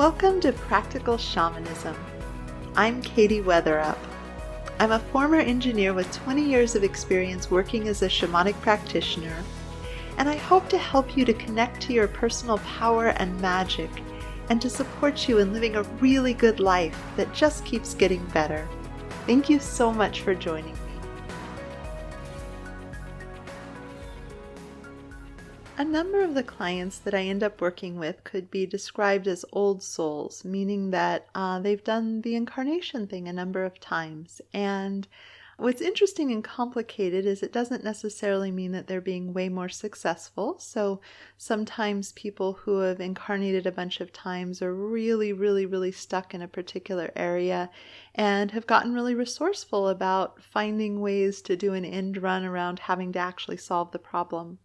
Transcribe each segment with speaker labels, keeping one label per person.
Speaker 1: Welcome to Practical Shamanism. I'm Katie Weatherup. I'm a former engineer with 20 years of experience working as a shamanic practitioner, and I hope to help you to connect to your personal power and magic, and to support you in living a really good life that just keeps getting better. Thank you so much for joining me. A number of the clients that I end up working with could be described as old souls, meaning that they've done the incarnation thing a number of times. And what's interesting and complicated is it doesn't necessarily mean that they're being way more successful. So sometimes people who have incarnated a bunch of times are really stuck in a particular area and have gotten really resourceful about finding ways to do an end run around having to actually solve the problem.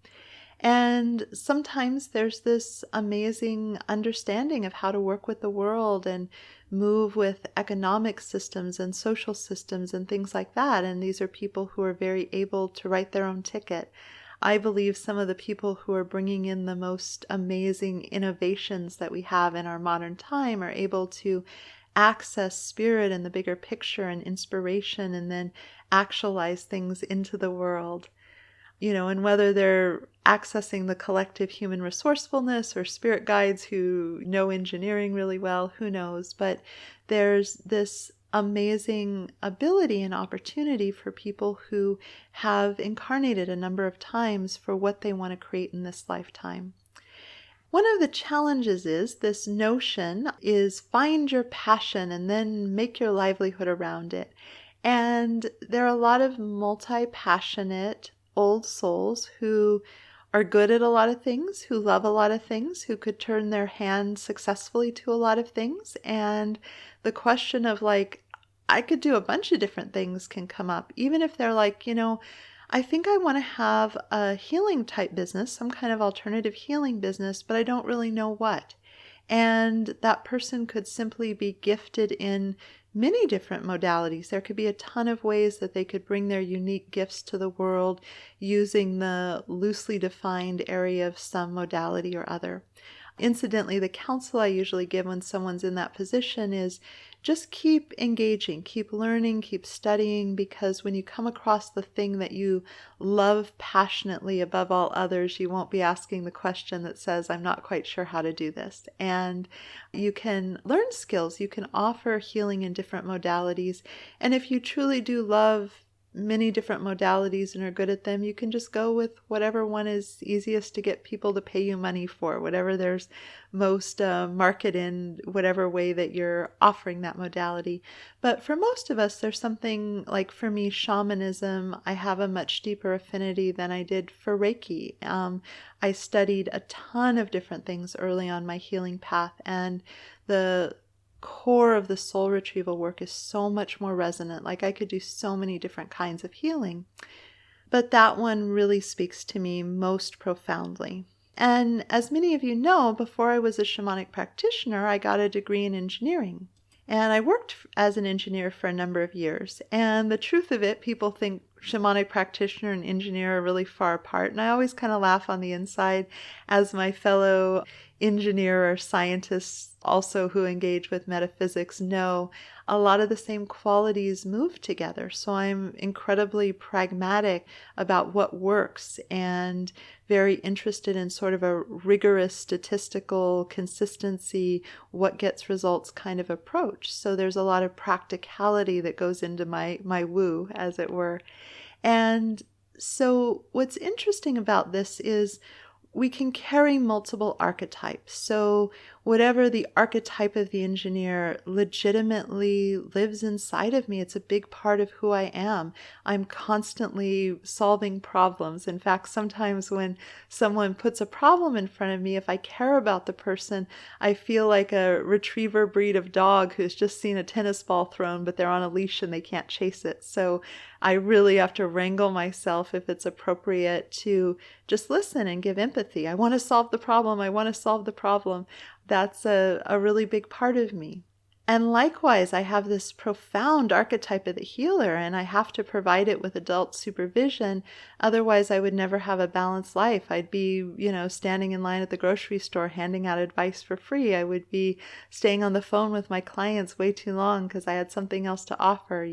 Speaker 1: And sometimes there's this amazing understanding of how to work with the world and move with economic systems and social systems and things like that. And these are people who are very able to write their own ticket. I believe some of the people who are bringing in the most amazing innovations that we have in our modern time are able to access spirit and the bigger picture and inspiration and then actualize things into the world. And whether they're accessing the collective human resourcefulness or spirit guides who know engineering really well, who knows? But there's this amazing ability and opportunity for people who have incarnated a number of times for what they want to create in this lifetime. One of the challenges is this notion is find your passion and then make your livelihood around it. And there are a lot of multi-passionate old souls who are good at a lot of things, who love a lot of things, who could turn their hand successfully to a lot of things. And the question of I could do a bunch of different things can come up, even if they're I think I want to have a healing type business, some kind of alternative healing business, but I don't really know what. And that person could simply be gifted in many different modalities. There could be a ton of ways that they could bring their unique gifts to the world using the loosely defined area of some modality or other. Incidentally, the counsel I usually give when someone's in that position is just keep engaging, keep learning, keep studying, because when you come across the thing that you love passionately above all others, you won't be asking the question that says, I'm not quite sure how to do this. And you can learn skills, you can offer healing in different modalities. And if you truly do love many different modalities and are good at them, you can just go with whatever one is easiest to get people to pay you money for, whatever there's most market in, whatever way that you're offering that modality. But for most of us, there's something like, for me, shamanism, I have a much deeper affinity than I did for Reiki. I studied a ton of different things early on my healing path, and the core of the soul retrieval work is so much more resonant. I could do so many different kinds of healing, but that one really speaks to me most profoundly. And as many of you know, before I was a shamanic practitioner, I got a degree in engineering. And I worked as an engineer for a number of years. And the truth of it, people think shamanic practitioner and engineer are really far apart. And I always kind of laugh on the inside, as my fellow engineer or scientists also who engage with metaphysics know a lot of the same qualities move together. So I'm incredibly pragmatic about what works and very interested in sort of a rigorous statistical consistency, what gets results kind of approach. So there's a lot of practicality that goes into my woo, as it were. And so what's interesting about this is we can carry multiple archetypes. So whatever the archetype of the engineer legitimately lives inside of me. It's a big part of who I am. I'm constantly solving problems. In fact, sometimes when someone puts a problem in front of me, if I care about the person, I feel like a retriever breed of dog who's just seen a tennis ball thrown, but they're on a leash and they can't chase it. So I really have to wrangle myself, if it's appropriate, to just listen and give empathy. I want to solve the problem. I want to solve the problem. That's a really big part of me. And likewise, I have this profound archetype of the healer, and I have to provide it with adult supervision. Otherwise, I would never have a balanced life. I'd be, standing in line at the grocery store handing out advice for free. I would be staying on the phone with my clients way too long because I had something else to offer.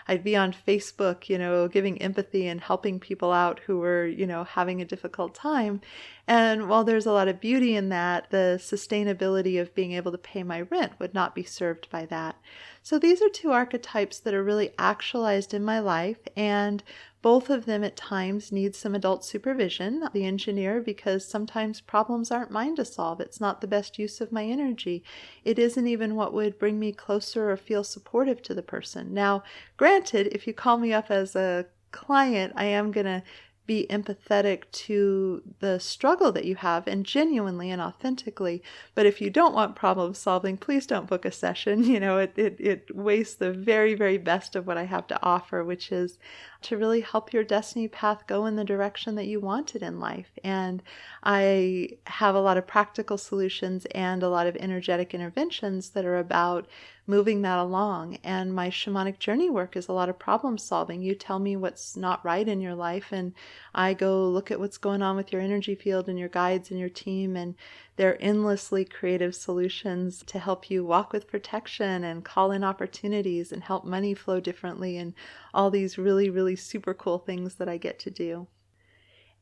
Speaker 1: I'd be on Facebook, giving empathy and helping people out who were, having a difficult time. And while there's a lot of beauty in that, the sustainability of being able to pay my rent would not be served by that. So these are two archetypes that are really actualized in my life, and both of them at times need some adult supervision. The engineer, because sometimes problems aren't mine to solve. It's not the best use of my energy. It isn't even what would bring me closer or feel supportive to the person. Now, granted, if you call me up as a client, I am going to be empathetic to the struggle that you have, and genuinely and authentically. But if you don't want problem solving, please don't book a session. It wastes the very, very best of what I have to offer, which is to really help your destiny path go in the direction that you want it in life. And I have a lot of practical solutions and a lot of energetic interventions that are about moving that along. And my shamanic journey work is a lot of problem solving. You tell me what's not right in your life, and I go look at what's going on with your energy field and your guides and your team, and they're endlessly creative solutions to help you walk with protection and call in opportunities and help money flow differently, and all these really, really super cool things that I get to do.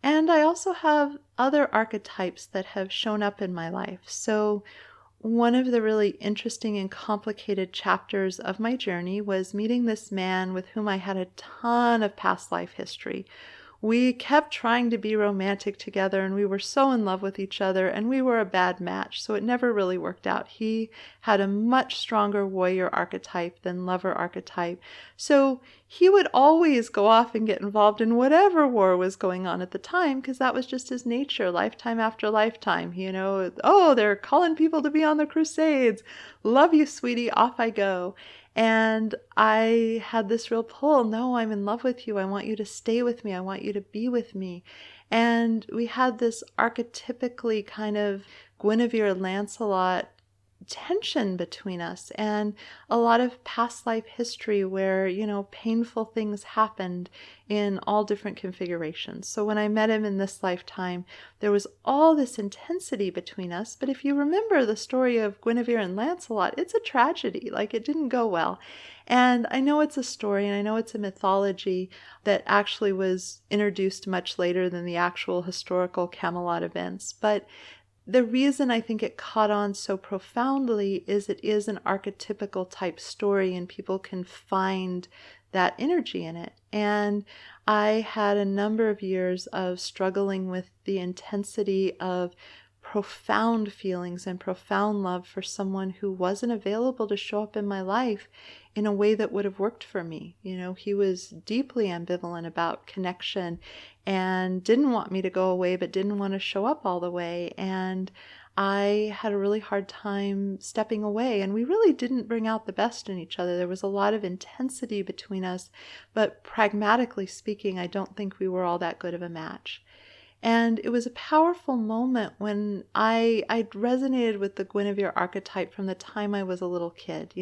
Speaker 1: And I also have other archetypes that have shown up in my life. So one of the really interesting and complicated chapters of my journey was meeting this man with whom I had a ton of past life history. We kept trying to be romantic together, and we were so in love with each other, and we were a bad match, so it never really worked out. He had a much stronger warrior archetype than lover archetype, so he would always go off and get involved in whatever war was going on at the time, because that was just his nature, lifetime after lifetime. Oh, they're calling people to be on the crusades. Love you, sweetie, off I go. And I had this real pull. No, I'm in love with you. I want you to stay with me. I want you to be with me. And we had this archetypically kind of Guinevere Lancelot tension between us, and a lot of past life history where, painful things happened in all different configurations. So when I met him in this lifetime, there was all this intensity between us. But if you remember the story of Guinevere and Lancelot, it's a tragedy. Like, it didn't go well. And I know it's a story, and I know it's a mythology that actually was introduced much later than the actual historical Camelot events. But the reason I think it caught on so profoundly is it is an archetypical type story, and people can find that energy in it. And I had a number of years of struggling with the intensity of profound feelings and profound love for someone who wasn't available to show up in my life in a way that would have worked for me. He was deeply ambivalent about connection and didn't want me to go away, but didn't want to show up all the way. And I had a really hard time stepping away, and we really didn't bring out the best in each other. There was a lot of intensity between us, but pragmatically speaking, I don't think we were all that good of a match. And it was a powerful moment when I resonated with the Guinevere archetype from the time I was a little kid,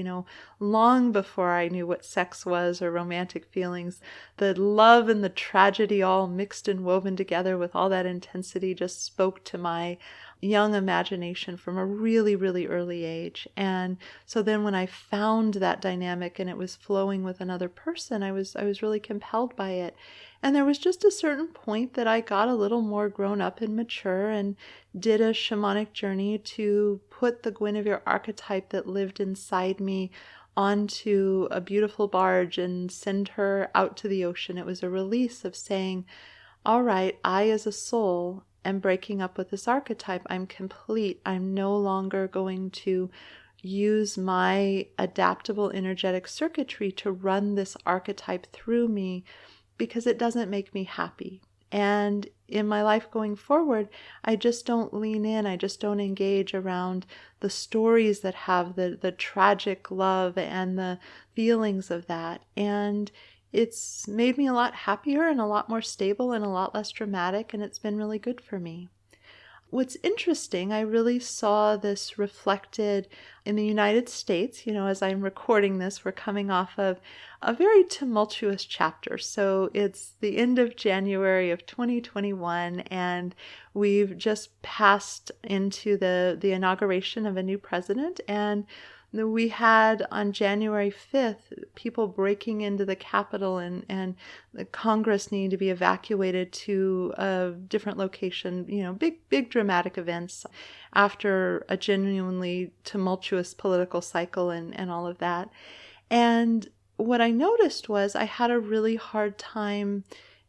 Speaker 1: long before I knew what sex was or romantic feelings. The love and the tragedy all mixed and woven together with all that intensity just spoke to my young imagination from a really, really early age. And so then when I found that dynamic and it was flowing with another person, I was really compelled by it. And there was just a certain point that I got a little more grown up and mature and did a shamanic journey to put the Guinevere archetype that lived inside me onto a beautiful barge and send her out to the ocean. It was a release of saying, all right, I as a soul am breaking up with this archetype. I'm complete. I'm no longer going to use my adaptable energetic circuitry to run this archetype through me, because it doesn't make me happy. And in my life going forward, I just don't lean in. I just don't engage around the stories that have the tragic love and the feelings of that. And it's made me a lot happier and a lot more stable and a lot less dramatic, and it's been really good for me. what's interesting, I really saw this reflected in the United States. As I'm recording this, we're coming off of a very tumultuous chapter. So it's the end of January of 2021, and we've just passed into the inauguration of a new president. And we had on January 5th people breaking into the Capitol, and the Congress needing to be evacuated to a different location, big dramatic events after a genuinely tumultuous political cycle and all of that. And what I noticed was I had a really hard time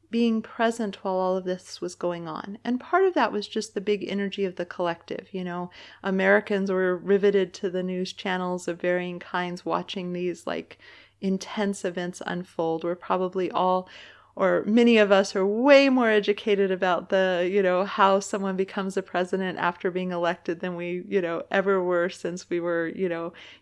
Speaker 1: being present while all of this was going on. And part of that was just the big energy of the collective. Americans were riveted to the news channels of varying kinds, watching these intense events unfold. We're probably all, or many of us, are way more educated about the, how someone becomes a president after being elected than we, ever were since we were,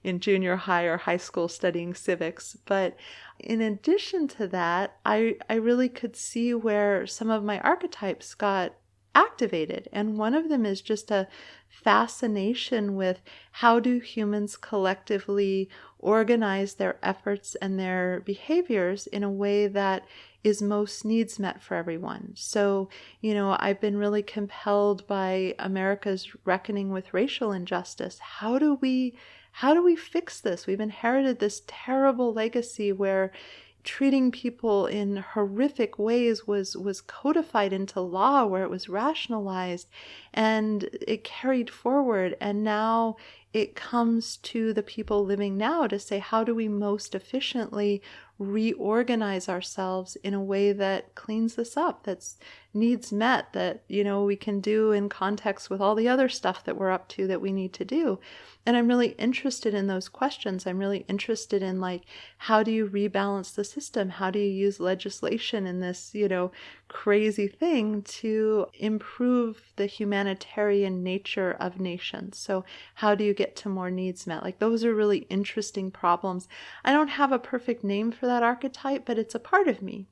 Speaker 1: in junior high or high school studying civics. But in addition to that, I really could see where some of my archetypes got activated. And one of them is just a fascination with how do humans collectively organize their efforts and their behaviors in a way that is most needs met for everyone. So, I've been really compelled by America's reckoning with racial injustice. How do we fix this? We've inherited this terrible legacy where treating people in horrific ways was codified into law, where it was rationalized and it carried forward. And now it comes to the people living now to say, how do we most efficiently reorganize ourselves in a way that cleans this up, that's needs met, that, we can do in context with all the other stuff that we're up to that we need to do. And I'm really interested in those questions. I'm really interested in how do you rebalance the system? How do you use legislation in this, crazy thing to improve the humanitarian nature of nations? So how do you get to more needs met? Those are really interesting problems. I don't have a perfect name for that archetype, but it's a part of me.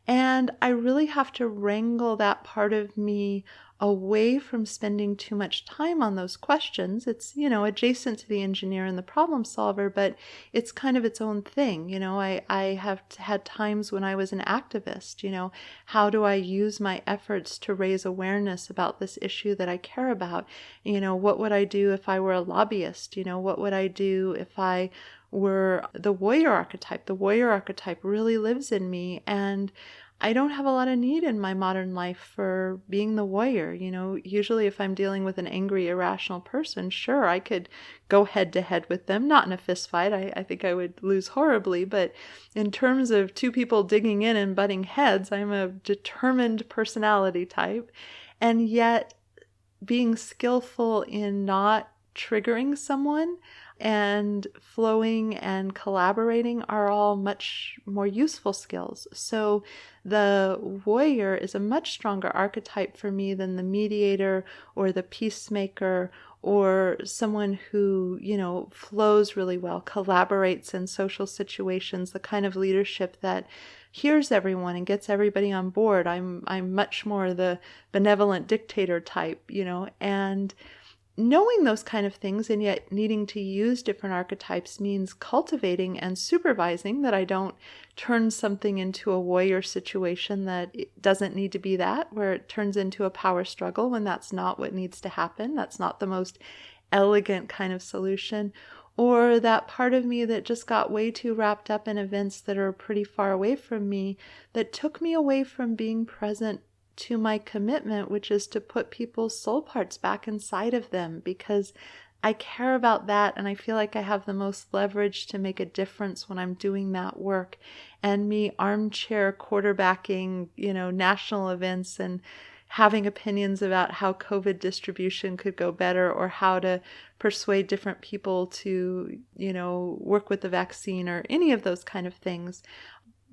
Speaker 1: And I really have to wrangle that part of me away from spending too much time on those questions. It's, adjacent to the engineer and the problem solver, but it's kind of its own thing. I have had times when I was an activist, how do I use my efforts to raise awareness about this issue that I care about? What would I do if I were a lobbyist? What would I do if I were the warrior archetype? The warrior archetype really lives in me, and I don't have a lot of need in my modern life for being the warrior. Usually if I'm dealing with an angry, irrational person, sure, I could go head to head with them, not in a fist fight. I think I would lose horribly, but in terms of two people digging in and butting heads, I'm a determined personality type. And yet being skillful in not triggering someone and flowing and collaborating are all much more useful skills. So the warrior is a much stronger archetype for me than the mediator or the peacemaker or someone who, flows really well, collaborates in social situations, the kind of leadership that hears everyone and gets everybody on board. I'm much more the benevolent dictator type, and knowing those kind of things and yet needing to use different archetypes means cultivating and supervising that I don't turn something into a warrior situation that it doesn't need to be that, where it turns into a power struggle when that's not what needs to happen. That's not the most elegant kind of solution. Or that part of me that just got way too wrapped up in events that are pretty far away from me, that took me away from being present to my commitment, which is to put people's soul parts back inside of them, because I care about that and I feel like I have the most leverage to make a difference when I'm doing that work. And me armchair quarterbacking, national events and having opinions about how COVID distribution could go better or how to persuade different people to, work with the vaccine or any of those kind of things.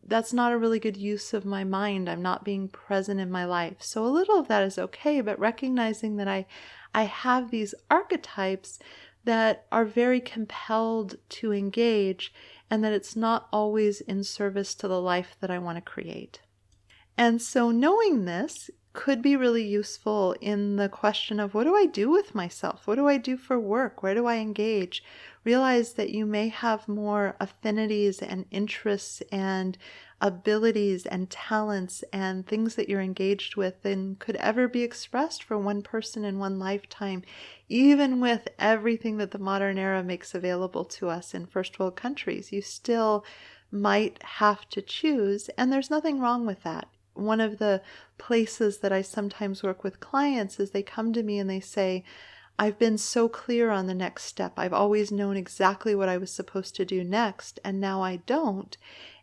Speaker 1: That's not a really good use of my mind. I'm not being present in my life. So a little of that is okay, but recognizing that I have these archetypes that are very compelled to engage and that it's not always in service to the life that I want to create. And so knowing this could be really useful in the question of, what do I do with myself? What do I do for work? Where do I engage? Realize that you may have more affinities and interests and abilities and talents and things that you're engaged with than could ever be expressed for one person in one lifetime, even with everything that the modern era makes available to us in first world countries. You still might have to choose, and there's nothing wrong with that. One of the places that I sometimes work with clients is they come to me and they say, I've been so clear on the next step. I've always known exactly what I was supposed to do next, and now I don't.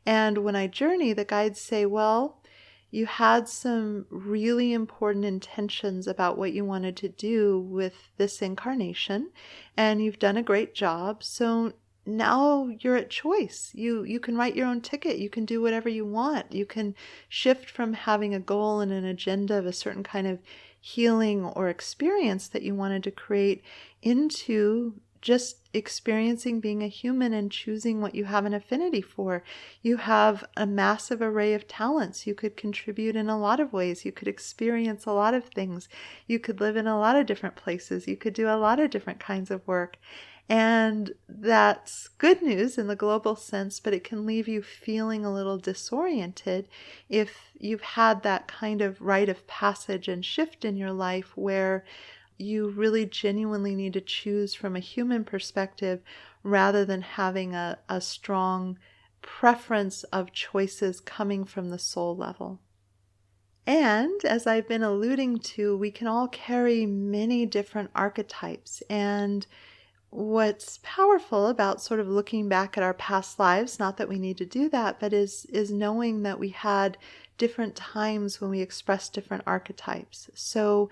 Speaker 1: And when I journey, the guides say, well, you had some really important intentions about what you wanted to do with this incarnation, and you've done a great job. So now you're at choice. You can write your own ticket. You can do whatever you want. You can shift from having a goal and an agenda of a certain kind of healing or experience that you wanted to create into just experiencing being a human and choosing what you have an affinity for. You have a massive array of talents. You could contribute in a lot of ways. You could experience a lot of things. You could live in a lot of different places. You could do a lot of different kinds of work. And that's good news in the global sense, but it can leave you feeling a little disoriented if you've had that kind of rite of passage and shift in your life where you really genuinely need to choose from a human perspective rather than having a strong preference of choices coming from the soul level. And as I've been alluding to, we can all carry many different archetypes, and what's powerful about sort of looking back at our past lives, not that we need to do that, but is knowing that we had different times when we expressed different archetypes. So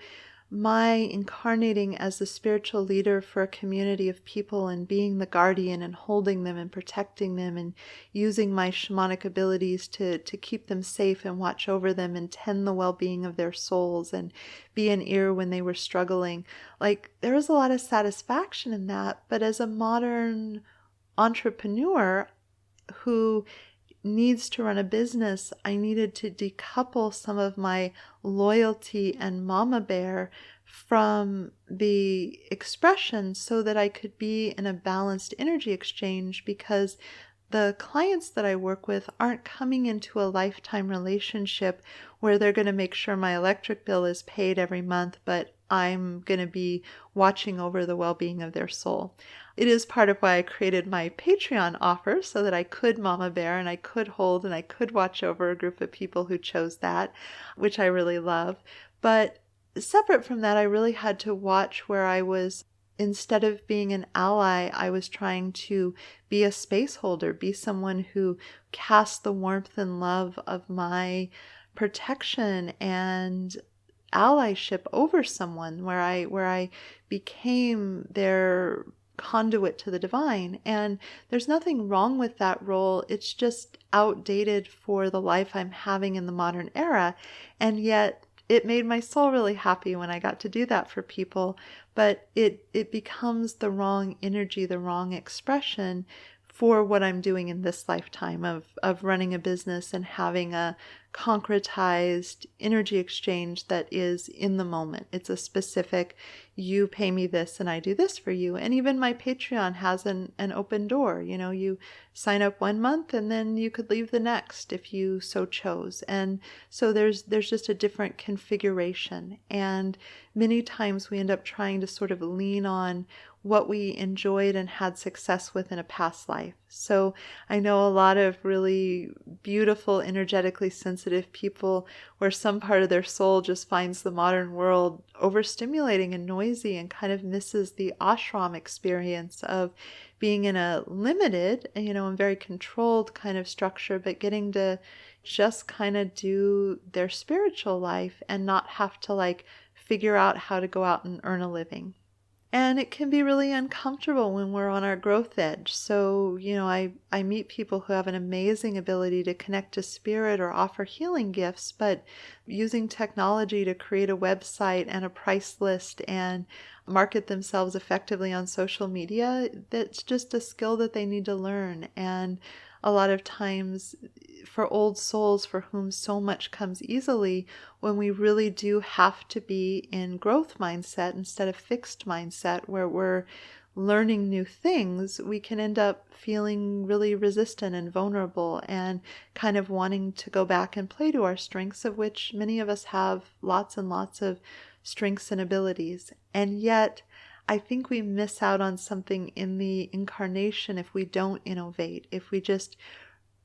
Speaker 1: my incarnating as the spiritual leader for a community of people and being the guardian and holding them and protecting them and using my shamanic abilities to keep them safe and watch over them and tend the well-being of their souls and be an ear when they were struggling. Like, there was a lot of satisfaction in that, but as a modern entrepreneur who needs to run a business, I needed to decouple some of my loyalty and mama bear from the expression so that I could be in a balanced energy exchange, because the clients that I work with aren't coming into a lifetime relationship where they're going to make sure my electric bill is paid every month, but I'm going to be watching over the well-being of their soul. It is part of why I created my Patreon offer, so that I could mama bear and I could hold and I could watch over a group of people who chose that, which I really love. But separate from that, I really had to watch where I was, instead of being an ally, I was trying to be a space holder, be someone who cast the warmth and love of my protection and allyship over someone, where I became their conduit to the divine. And there's nothing wrong with that role. It's just outdated for the life I'm having in the modern era. And yet it made my soul really happy when I got to do that for people. But it becomes the wrong energy, the wrong expression for what I'm doing in this lifetime of running a business and having a concretized energy exchange that is in the moment. It's a specific, you pay me this and I do this for you. And even my Patreon has an open door. You know, you sign up 1 month and then you could leave the next if you so chose. And so there's just a different configuration. And many times we end up trying to sort of lean on what we enjoyed and had success with in a past life. So I know a lot of really beautiful, energetically sensitive people where some part of their soul just finds the modern world overstimulating and noisy and kind of misses the ashram experience of being in a limited, and very controlled kind of structure, but getting to just kind of do their spiritual life and not have to figure out how to go out and earn a living. And it can be really uncomfortable when we're on our growth edge. So, I meet people who have an amazing ability to connect to spirit or offer healing gifts, but using technology to create a website and a price list and market themselves effectively on social media, that's just a skill that they need to learn. And a lot of times for old souls for whom so much comes easily, when we really do have to be in growth mindset instead of fixed mindset where we're learning new things, we can end up feeling really resistant and vulnerable and kind of wanting to go back and play to our strengths, of which many of us have lots and lots of strengths and abilities. And yet, I think we miss out on something in the incarnation if we don't innovate, if we just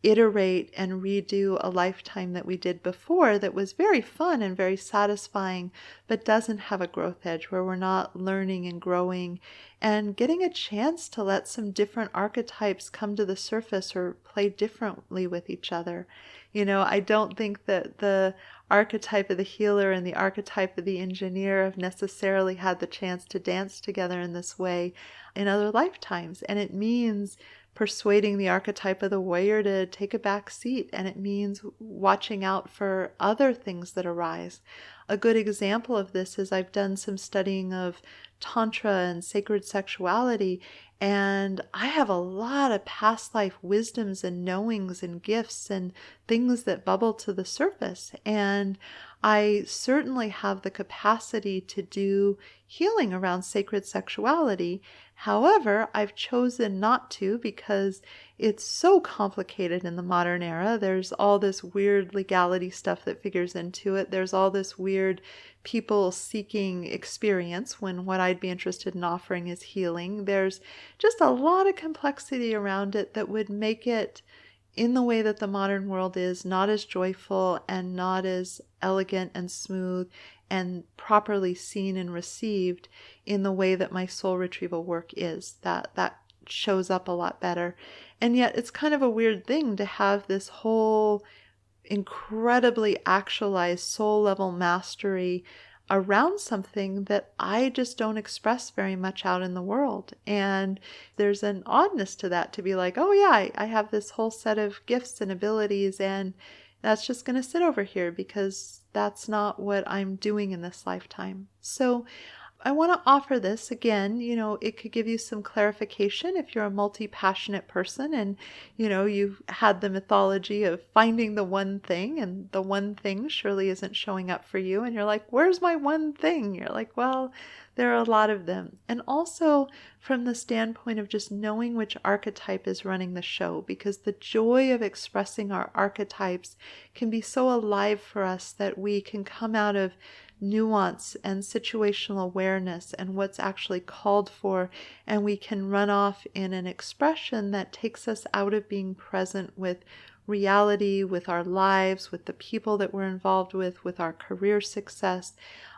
Speaker 1: iterate and redo a lifetime that we did before that was very fun and very satisfying, but doesn't have a growth edge, where we're not learning and growing and getting a chance to let some different archetypes come to the surface or play differently with each other. I don't think that the archetype of the healer and the archetype of the engineer have necessarily had the chance to dance together in this way in other lifetimes. And it means persuading the archetype of the warrior to take a back seat, and it means watching out for other things that arise. A good example of this is I've done some studying of Tantra and sacred sexuality, and I have a lot of past life wisdoms and knowings and gifts and things that bubble to the surface. And I certainly have the capacity to do healing around sacred sexuality. However, I've chosen not to because it's so complicated in the modern era. There's all this weird legality stuff that figures into it. There's all this weird people seeking experience when what I'd be interested in offering is healing. There's just a lot of complexity around it that would make it, in the way that the modern world is, not as joyful and not as elegant and smooth and properly seen and received in the way that my soul retrieval work is. That shows up a lot better. And yet it's kind of a weird thing to have this whole incredibly actualized soul level mastery around something that I just don't express very much out in the world. And there's an oddness to that, to be like, oh yeah, I have this whole set of gifts and abilities, and that's just going to sit over here because that's not what I'm doing in this lifetime. So I want to offer this again. It could give you some clarification if you're a multi-passionate person and, you've had the mythology of finding the one thing, and the one thing surely isn't showing up for you. And you're like, where's my one thing? You're like, well, there are a lot of them. And also from the standpoint of just knowing which archetype is running the show, because the joy of expressing our archetypes can be so alive for us that we can come out of nuance and situational awareness and what's actually called for, and we can run off in an expression that takes us out of being present with reality, with our lives, with the people that we're involved with our career success,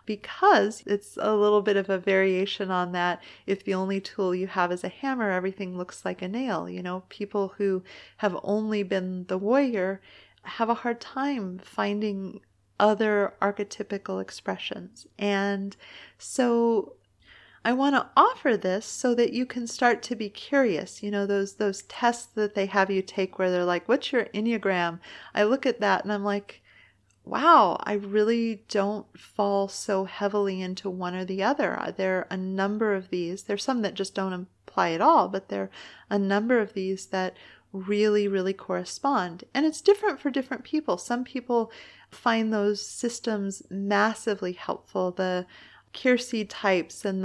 Speaker 1: because it's a little bit of a variation on that. If the only tool you have is a hammer, everything looks like a nail. People who have only been the warrior have a hard time finding other archetypical expressions. And so I want to offer this so that you can start to be curious. Those tests that they have you take where they're like, what's your Enneagram? I look at that and I'm like, wow, I really don't fall so heavily into one or the other. There are a number of these. There's some that just don't apply at all, but there are a number of these that really, really correspond. And it's different for different people. Some people find those systems massively helpful. The Kierkegaard types and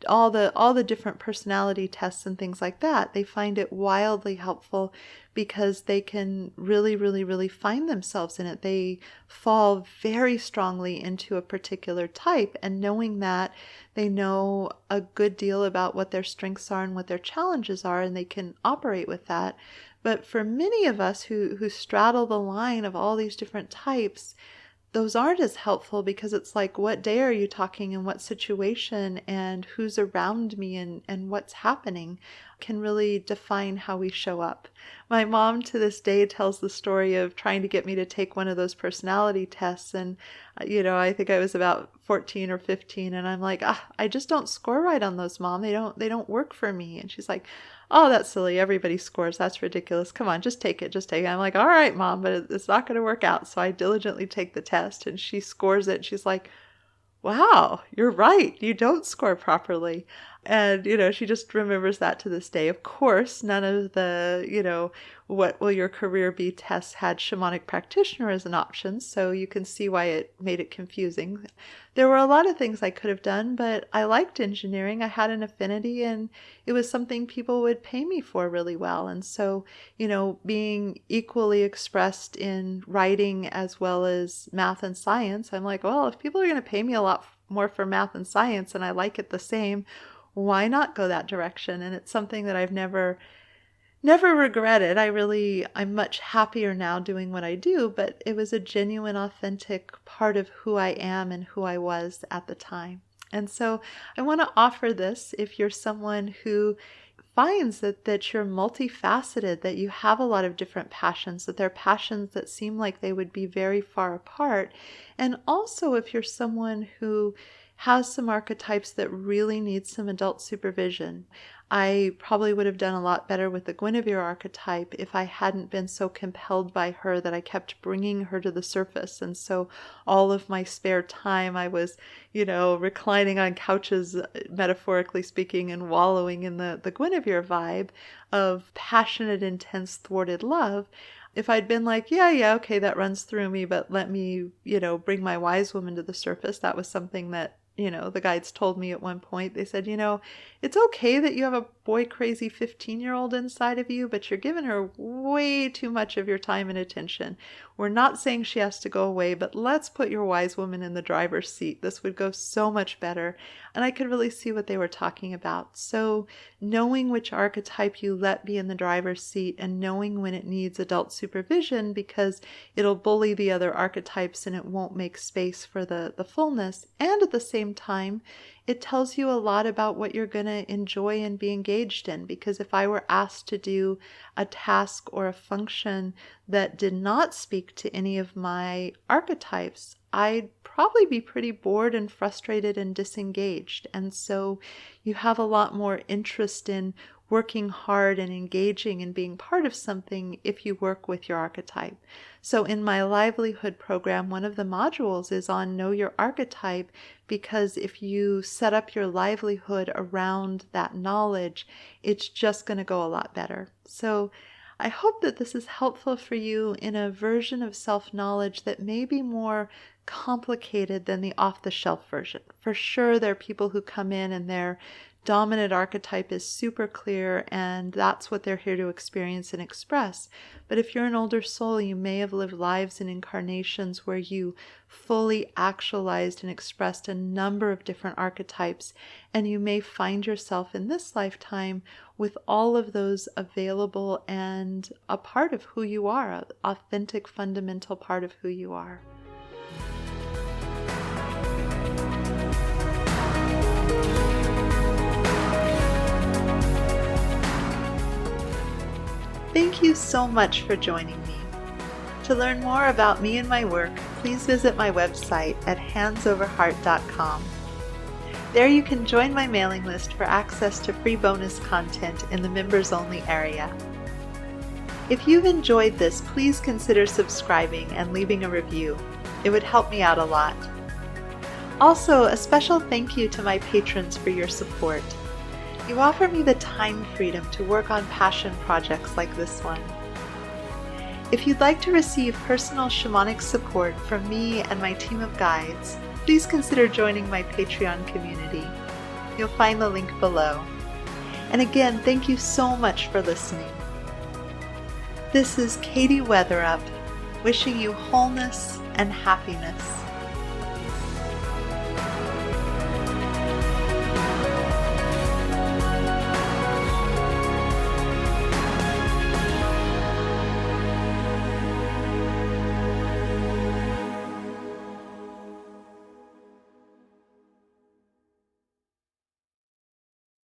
Speaker 1: all the different personality tests and things like that, they find it wildly helpful because they can really, really, really find themselves in it. They fall very strongly into a particular type, and knowing that, they know a good deal about what their strengths are and what their challenges are, and they can operate with that. But for many of us who straddle the line of all these different types, those aren't as helpful, because it's like, what day are you talking, and what situation, and who's around me, and what's happening can really define how we show up. My mom to this day tells the story of trying to get me to take one of those personality tests, and I think I was about 14 or 15, and I'm like, I just don't score right on those, Mom. They don't work for me. And she's like, oh, that's silly. Everybody scores. That's ridiculous. Come on, just take it. I'm like, all right, Mom, but it's not going to work out. So I diligently take the test, and she scores it. She's like, wow, you're right. You don't score properly. And, she just remembers that to this day. Of course, none of the, what will your career be tests had shamanic practitioner as an option, so you can see why it made it confusing. There were a lot of things I could have done, but I liked engineering. I had an affinity, and it was something people would pay me for really well. And so, being equally expressed in writing as well as math and science, I'm like, well, if people are going to pay me a lot more for math and science and I like it the same, why not go that direction? And it's something that I've never regretted. I'm much happier now doing what I do, but it was a genuine, authentic part of who I am and who I was at the time. And so I want to offer this if you're someone who finds that you're multifaceted, that you have a lot of different passions, that they're passions that seem like they would be very far apart. And also if you're someone who has some archetypes that really need some adult supervision. I probably would have done a lot better with the Guinevere archetype if I hadn't been so compelled by her that I kept bringing her to the surface. And so all of my spare time I was, reclining on couches, metaphorically speaking, and wallowing in the Guinevere vibe of passionate, intense, thwarted love. If I'd been like, yeah, okay, that runs through me, but let me, bring my wise woman to the surface, that was something that the guides told me at one point. They said, it's okay that you have a boy crazy 15-year-old inside of you, but you're giving her way too much of your time and attention. We're not saying she has to go away, but let's put your wise woman in the driver's seat. This would go so much better. And I could really see what they were talking about. So knowing which archetype you let be in the driver's seat and knowing when it needs adult supervision because it'll bully the other archetypes and it won't make space for the fullness. And at the same time, it tells you a lot about what you're going to enjoy and be engaged in. Because if I were asked to do a task or a function that did not speak to any of my archetypes, I'd probably be pretty bored and frustrated and disengaged. And so you have a lot more interest in working hard and engaging and being part of something if you work with your archetype. So in my livelihood program, one of the modules is on know your archetype, because if you set up your livelihood around that knowledge, it's just going to go a lot better. So I hope that this is helpful for you in a version of self-knowledge that may be more complicated than the off-the-shelf version. For sure, there are people who come in and their dominant archetype is super clear, and that's what they're here to experience and express. But if you're an older soul, you may have lived lives and incarnations where you fully actualized and expressed a number of different archetypes, and you may find yourself in this lifetime with all of those available and a part of who you are, an authentic, fundamental part of who you are. Thank you so much for joining me. To learn more about me and my work, please visit my website at handsoverheart.com. There you can join my mailing list for access to free bonus content in the members-only area. If you've enjoyed this, please consider subscribing and leaving a review. It would help me out a lot. Also, a special thank you to my patrons for your support. You offer me the time freedom to work on passion projects like this one. If you'd like to receive personal shamanic support from me and my team of guides, please consider joining my Patreon community. You'll find the link below. And again, thank you so much for listening. This is Katie Weatherup, wishing you wholeness and happiness.